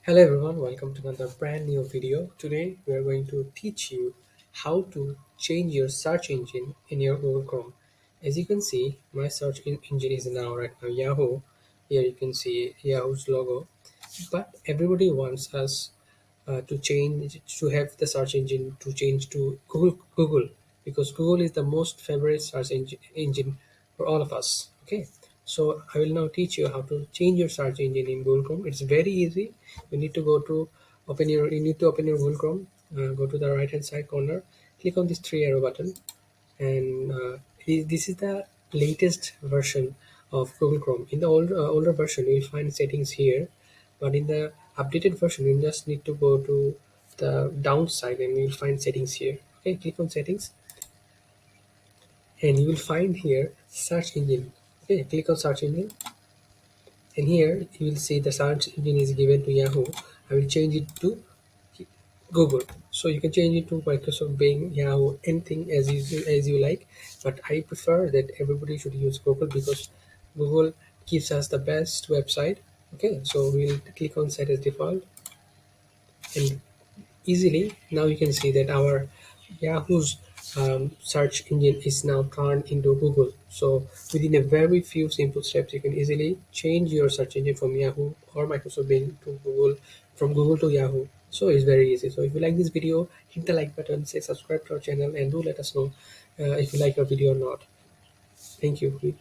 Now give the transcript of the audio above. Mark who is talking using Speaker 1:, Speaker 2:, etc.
Speaker 1: Hello everyone, welcome to another brand new video. Today we are going to teach you how to change your search engine in your Google Chrome. As you can see, my engine is now right now Yahoo. Here you can see Yahoo's logo, but everybody wants us to change to have the search engine to change to Google because Google is the most favorite engine for all of us. Okay, so I will now teach you how to change your search engine in Google Chrome. It's very easy. You need to go to you need to open your Google Chrome. Go to the right hand side corner, click on this three arrow button, and this is the latest version of Google Chrome. In the older version, you will find settings here, but in the updated version, you just need to go to the downside and you will find settings here. Okay, click on settings, and you will find here search engine. Okay, click on search engine, and here you will see the search engine is given to Yahoo. I will change it to Google. So you can change it to Microsoft Bing, Yahoo, anything as you like. But I prefer that everybody should use Google because Google gives us the best website. Okay, so we'll click on set as default, and easily now you can see that our Yahoo's search engine is now turned into Google. So within a very few simple steps, you can easily change your search engine from Yahoo or Microsoft Bing to Google, from Google to Yahoo. So it's very easy. So if you like this video, hit the like button, say subscribe to our channel, and do let us know if you like our video or not. Thank you.